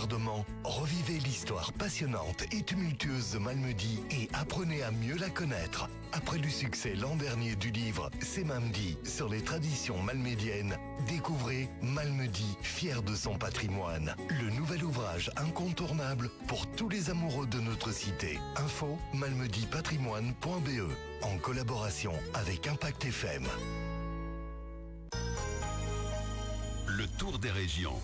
Foire de Mans, revivez l'histoire passionnante et tumultueuse de Malmedy et apprenez à mieux la connaître. Après le succès l'an dernier du livre C'est Mamdy sur les traditions malmédiennes, découvrez Malmedy, fier de son patrimoine. Le nouvel ouvrage incontournable pour tous les amoureux de notre cité. Info malmedypatrimoine.be en collaboration avec Impact FM. Le tour des régions.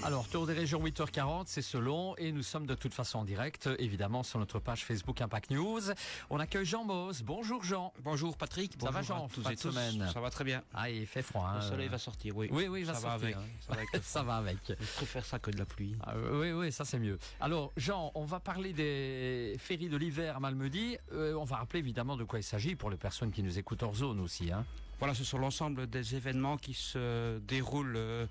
Alors, Tour des régions 8h40, c'est selon, et nous sommes de toute façon en direct, évidemment, sur notre page Facebook Impact News. On accueille Jean Moos. Bonjour Jean. Bonjour Patrick. Ça va Jean, tous fin et de tous. semaine. Ça va très bien. Ah, il fait froid. Le soleil va sortir, oui. Oui, il va sortir. Va avec. Ça va avec le Ça va avec. Je préfère ça que de la pluie. Ah, oui, ça c'est mieux. Alors Jean, on va parler des féeries de l'hiver à Malmedy. On va rappeler évidemment de quoi il s'agit pour les personnes qui nous écoutent hors zone aussi. Voilà, ce sont l'ensemble des événements qui se déroulent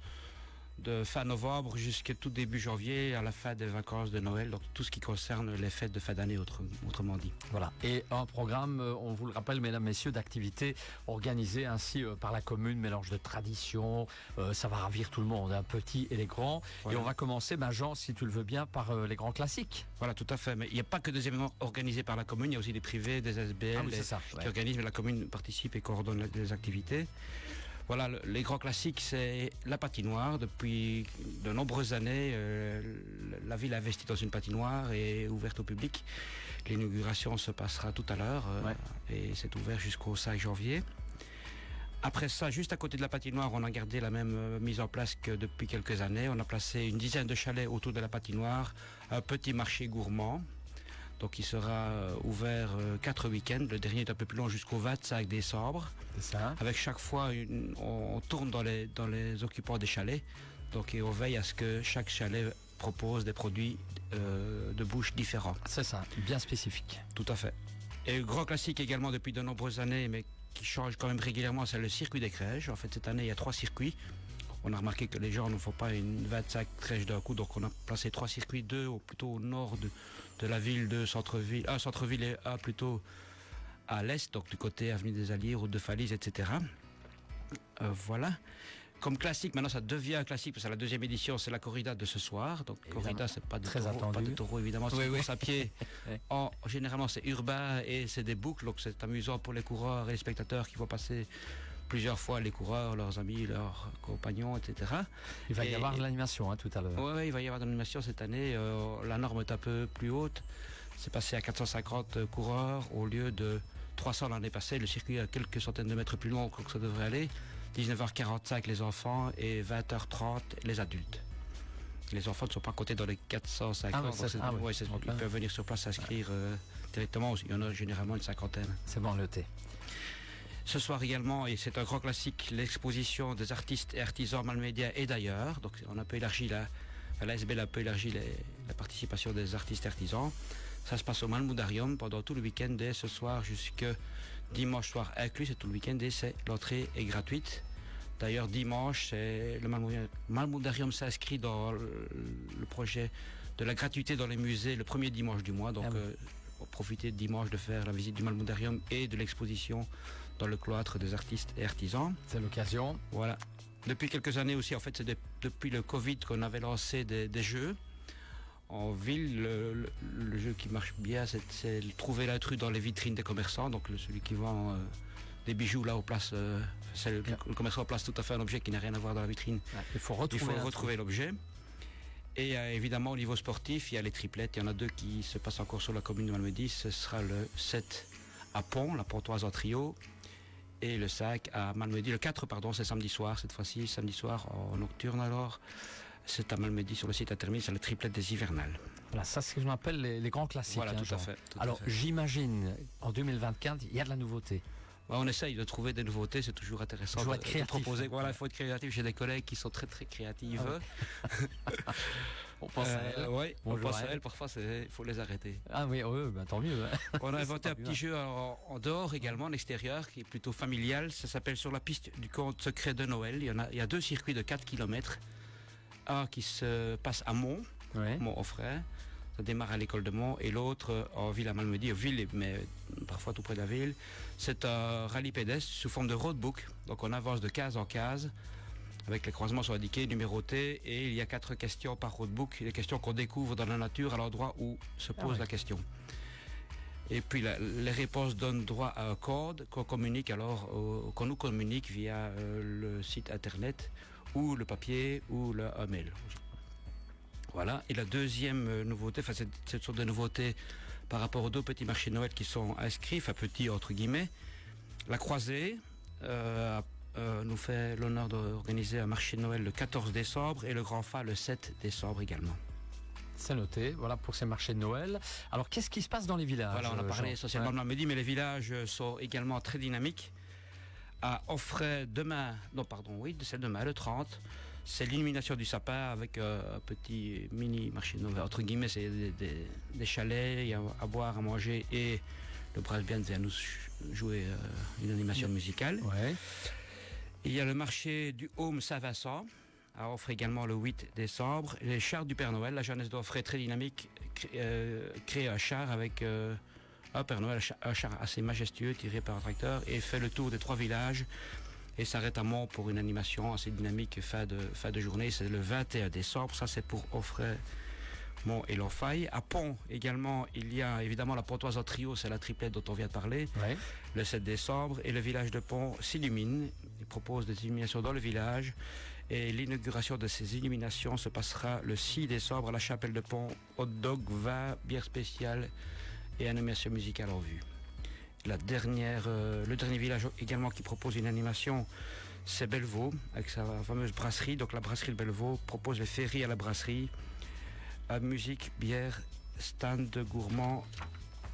de fin novembre jusqu'à tout début janvier, à la fin des vacances de Noël, donc tout ce qui concerne les fêtes de fin d'année, autrement dit. Voilà. Et un programme, on vous le rappelle, mesdames, messieurs, d'activités organisées ainsi par la commune, mélange de traditions, ça va ravir tout le monde, petits et les grands. Voilà. Et on va commencer, Jean, si tu le veux bien, par les grands classiques. Voilà, tout à fait. Mais il n'y a pas que des événements organisés par la commune, il y a aussi des privés, des SBL, qui organisent, mais la commune participe et coordonne les activités. Voilà, les grands classiques, c'est la patinoire. Depuis de nombreuses années, la ville a investi dans une patinoire et est ouverte au public. L'inauguration se passera tout à l'heure et c'est ouvert jusqu'au 5 janvier. Après ça, juste à côté de la patinoire, on a gardé la même mise en place que depuis quelques années. On a placé une dizaine de chalets autour de la patinoire, un petit marché gourmand. Donc il sera ouvert 4 week-ends. Le dernier est un peu plus long jusqu'au 25 décembre. C'est ça. Avec chaque fois, on tourne dans les occupants des chalets. Donc et on veille à ce que chaque chalet propose des produits de bouche différents. C'est ça, bien spécifique. Tout à fait. Et le grand classique également depuis de nombreuses années, mais qui change quand même régulièrement, c'est le circuit des crèches. En fait, cette année, il y a 3 circuits. On a remarqué que les gens ne font pas une 25 crèches d'un coup, donc on a placé 3 circuits, 2 plutôt au nord de la ville, 2 centre-ville, un centre-ville et un plutôt à l'est, donc du côté avenue des Alliés, route de Falise, etc. Voilà. Comme classique, maintenant ça devient un classique, parce que c'est la 2e édition, c'est la corrida de ce soir. Donc évidemment, corrida, c'est pas de taureau, évidemment, c'est une course à pied. Généralement c'est urbain et c'est des boucles, donc c'est amusant pour les coureurs et les spectateurs qui vont passer plusieurs fois, les coureurs, leurs amis, leurs compagnons, etc. Il va y avoir de l'animation tout à l'heure. Oui, il va y avoir de l'animation cette année. La norme est un peu plus haute. C'est passé à 450 coureurs au lieu de 300 l'année passée. Le circuit est à quelques centaines de mètres plus long que ça devrait aller. 19h45 les enfants et 20h30 les adultes. Les enfants ne sont pas comptés dans les 450. Ils peuvent venir sur place s'inscrire directement. Il y en a généralement une cinquantaine. C'est bon, noté. Ce soir également, et c'est un grand classique, l'exposition des artistes et artisans malmédiens et d'ailleurs. Donc on a un peu élargi la SBL a un peu élargi la participation des artistes et artisans. Ça se passe au Malmoudarium pendant tout le week-end dès ce soir jusqu'à dimanche soir inclus. C'est tout le week-end et l'entrée est gratuite. D'ailleurs, dimanche, le Malmoudarium s'inscrit dans le projet de la gratuité dans les musées le premier dimanche du mois. Donc, profitez dimanche de faire la visite du Malmoudarium et de l'exposition dans le cloître des artistes et artisans. C'est l'occasion. Voilà. Depuis quelques années aussi, en fait, c'est depuis le Covid qu'on avait lancé des jeux. En ville, le jeu qui marche bien, c'est trouver l'intrus dans les vitrines des commerçants. Donc celui qui vend des bijoux là, le commerçant place tout à fait un objet qui n'a rien à voir dans la vitrine. Il faut retrouver l'objet. Et évidemment, au niveau sportif, il y a les triplettes. Il y en a 2 qui se passent encore sur la commune de Malmedy. Ce sera le 7 à Pont, la Pontoise en trio. Et le 5 à Malmedy. Le 4, c'est samedi soir, cette fois-ci. Samedi soir en nocturne alors. C'est à Malmedy sur le site intermédiaire, c'est le triplet des hivernales. Voilà, ça c'est ce que je m'appelle les grands classiques. Voilà, tout à fait. Alors j'imagine, en 2024, il y a de la nouveauté. On essaye de trouver des nouveautés, c'est toujours intéressant de proposer. Voilà, il faut être créatif. J'ai des collègues qui sont très très créatifs. On pense à elles. Oui, on pense à elles. Parfois, il faut les arrêter. Ah oui, tant mieux. On a inventé un petit jeu en dehors également, en extérieur, qui est plutôt familial. Ça s'appelle Sur la piste du conte secret de Noël. Il y a 2 circuits de 4 km. Un qui se passe à Mont, Mont-aux-Frères. Ça démarre à l'école de Mont, et l'autre en ville à Malmedy, ville, mais parfois tout près de la ville. C'est un rallye pédestre sous forme de roadbook. Donc on avance de case en case avec les croisements sont indiqués, numérotés, et il y a 4 questions par roadbook, des questions qu'on découvre dans la nature à l'endroit où se pose la question. Et puis les réponses donnent droit à un code qu'on communique qu'on nous communique via le site internet ou le papier ou un mail. Voilà. Et la deuxième nouveauté, cette sorte de nouveauté par rapport aux 2 petits marchés de Noël qui sont inscrits, enfin petits entre guillemets, la Croisée nous fait l'honneur d'organiser un marché de Noël le 14 décembre et le Grand Fa le 7 décembre également. C'est noté, voilà pour ces marchés de Noël. Alors qu'est-ce qui se passe dans les villages? Voilà, on a parlé essentiellement de Malmedy, mais les villages sont également très dynamiques. À Offray c'est demain le 30. C'est l'illumination du sapin avec un petit mini marché de Noël. Entre guillemets, c'est des chalets, il y a à boire, à manger et le brass band vient nous jouer une animation musicale. Ouais. Il y a le marché du Home Saint-Vincent. À Offray également le 8 décembre. Les chars du Père Noël, la jeunesse d'Offray très dynamique, crée un char avec un Père Noël, un char assez majestueux tiré par un tracteur et fait le tour des 3 villages et s'arrête à Mont pour une animation assez dynamique fin de journée. C'est le 21 décembre, ça c'est pour Offray, Mont et L'Enfaille. À Pont également, il y a évidemment la Pontoise en trio, c'est la triplette dont on vient de parler, le 7 décembre. Et le village de Pont s'illumine, il propose des illuminations dans le village. Et l'inauguration de ces illuminations se passera le 6 décembre à la chapelle de Pont. Hot dog, vin, bière spéciale et animation musicale en vue. Le dernier village également qui propose une animation, c'est Bellevaux, avec sa fameuse brasserie. Donc la brasserie de Bellevaux propose les féeries à la brasserie, à musique, bière, stand gourmand.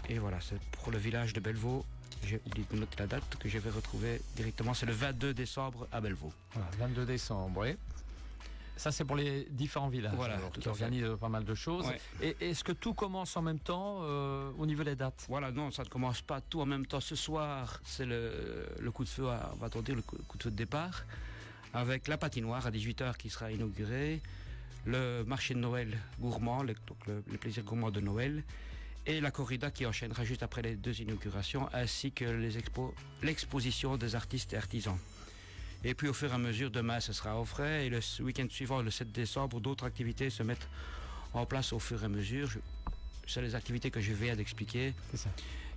Et voilà, c'est pour le village de Bellevaux. J'ai oublié de noter la date que je vais retrouver directement. C'est le 22 décembre à Bellevaux. Voilà, 22 décembre, oui. Ça, c'est pour les différents villages qui organisent pas mal de choses. Ouais. Et est-ce que tout commence en même temps au niveau des dates? Voilà, non, ça ne commence pas tout en même temps. Ce soir, c'est le coup de feu, va-t-on dire, le coup de feu de départ, avec la patinoire à 18h qui sera inaugurée, le marché de Noël gourmand, le plaisir gourmand de Noël, et la corrida qui enchaînera juste après les 2 inaugurations, ainsi que l'exposition des artistes et artisans. Et puis au fur et à mesure, demain ce sera au frais, et le week-end suivant, le 7 décembre, d'autres activités se mettent en place au fur et à mesure. C'est les activités que je viens d'expliquer,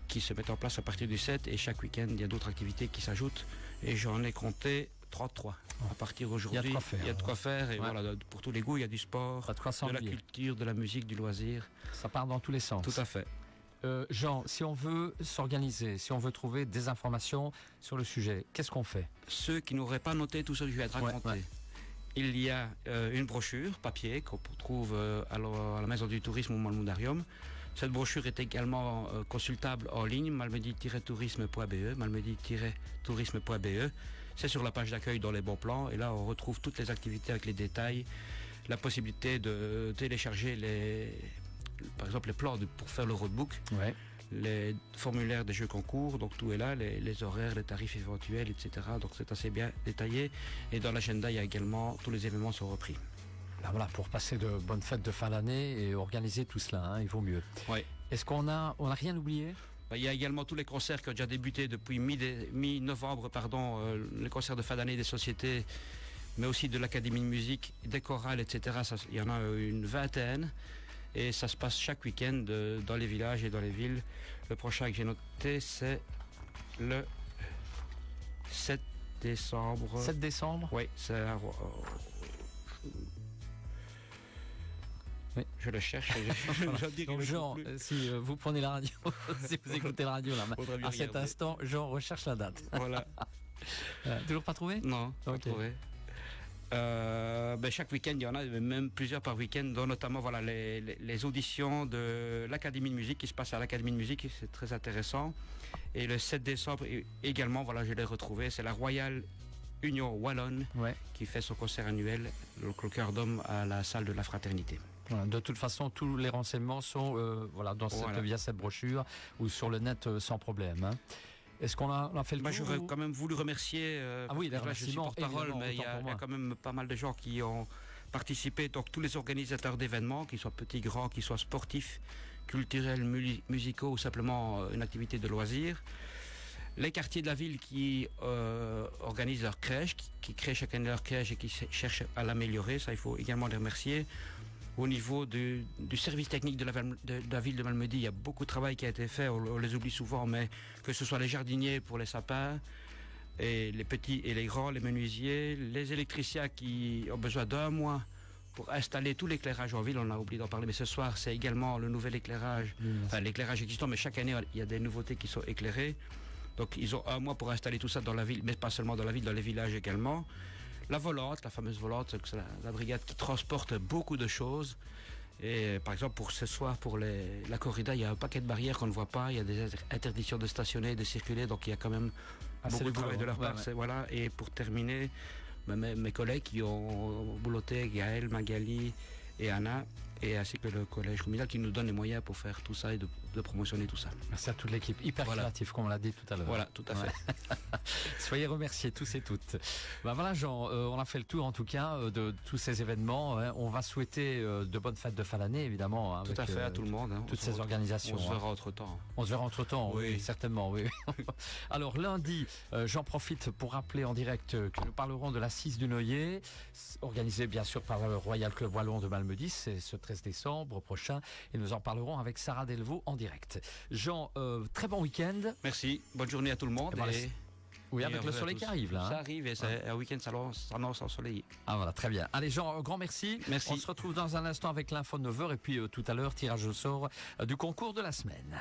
qui se mettent en place à partir du 7, et chaque week-end, il y a d'autres activités qui s'ajoutent, et j'en ai compté 33. À partir d'aujourd'hui, il y a de quoi faire, et voilà, pour tous les goûts, il y a du sport, de la culture, de la musique, du loisir. Ça part dans tous les sens. Tout à fait. Jean, si on veut s'organiser, si on veut trouver des informations sur le sujet, qu'est-ce qu'on fait? Ceux qui n'auraient pas noté tout ce que je viens de raconter, il y a une brochure papier qu'on trouve à la Maison du Tourisme au Malmudarium. Cette brochure est également consultable en ligne, malmedy-tourisme.be, malmedy-tourisme.be. C'est sur la page d'accueil dans les bons plans, et là on retrouve toutes les activités avec les détails, la possibilité de télécharger par exemple les plans pour faire le roadbook, les formulaires des jeux concours, donc tout est là, les horaires, les tarifs éventuels, etc. Donc c'est assez bien détaillé, et dans l'agenda il y a également, tous les événements sont repris. Là, voilà, pour passer de bonnes fêtes de fin d'année et organiser tout cela, il vaut mieux. Est-ce qu'on a rien oublié? Il y a également tous les concerts qui ont déjà débuté depuis mi-novembre, les concerts de fin d'année des sociétés, mais aussi de l'Académie de musique, des chorales, etc. Il y en a une vingtaine, et ça se passe chaque week-end dans les villages et dans les villes. Le prochain que j'ai noté, c'est le 7 décembre. 7 décembre? Oui, c'est je le cherche. Donc Jean, si vous prenez la radio, si vous écoutez la radio là, à cet instant, Jean recherche la date. Voilà. Toujours pas trouvé? Non, pas trouvé. Chaque week-end, il y en a même plusieurs par week-end, dont notamment les auditions de l'Académie de musique qui se passent à l'Académie de musique, c'est très intéressant. Et le 7 décembre également, je l'ai retrouvé, c'est la Royal Union Wallonne qui fait son concert annuel, le cœur d'homme à la salle de la Fraternité. Voilà, de toute façon, tous les renseignements sont via cette brochure ou sur le net sans problème. Est-ce qu'on a fait le tour? J'aurais quand même voulu remercier. Je suis porte-parole, mais il y a quand même pas mal de gens qui ont participé. Donc tous les organisateurs d'événements, qu'ils soient petits, grands, qu'ils soient sportifs, culturels, musicaux ou simplement une activité de loisirs. Les quartiers de la ville qui organisent leur crèche, qui créent chacun leur crèche et qui cherchent à l'améliorer, ça il faut également les remercier. Au niveau du service technique de la ville de Malmedy, il y a beaucoup de travail qui a été fait, on les oublie souvent, mais que ce soit les jardiniers pour les sapins, et les petits et les grands, les menuisiers, les électriciens qui ont besoin d'un mois pour installer tout l'éclairage en ville, on a oublié d'en parler, mais ce soir c'est également le nouvel éclairage, enfin l'éclairage existant, mais chaque année il y a des nouveautés qui sont éclairées. Donc ils ont un mois pour installer tout ça dans la ville, mais pas seulement dans la ville, dans les villages également. La volante, la fameuse volante, c'est la brigade qui transporte beaucoup de choses. Et par exemple, pour ce soir, pour la corrida, il y a un paquet de barrières qu'on ne voit pas. Il y a des interdictions de stationner, de circuler. Donc il y a quand même beaucoup de travail de leur part. Voilà. Et pour terminer, mes collègues qui ont bouloté, Gaël, Magali et Anna, et ainsi que le collège communal qui nous donne les moyens pour faire tout ça et de promotionner tout ça. Merci à toute l'équipe, hyper créative comme on l'a dit tout à l'heure. Voilà, tout à fait. Soyez remerciés tous et toutes. Ben voilà Jean, on a fait le tour en tout cas de tous ces événements. Hein. On va souhaiter de bonnes fêtes de fin d'année évidemment. Avec, tout à fait à tout le monde. Hein. Toutes ces organisations. On se verra entre temps. On se verra entre temps, oui, certainement. Oui. Alors lundi, j'en profite pour rappeler en direct que nous parlerons de l'Assise du Noyer, organisée bien sûr par le Royal Club Wallon de Malmedy, c'est ce 13 décembre prochain, et nous en parlerons avec Sarah Delvaux en direct. Jean, très bon week-end. Merci, bonne journée à tout le monde. Oui, avec le soleil qui arrive là. Ça arrive et c'est un week-end s'annonce ensoleillé. Ah voilà, très bien. Allez Jean, grand merci. Merci. On se retrouve dans un instant avec l'info de 9h et puis tout à l'heure, tirage au sort du concours de la semaine.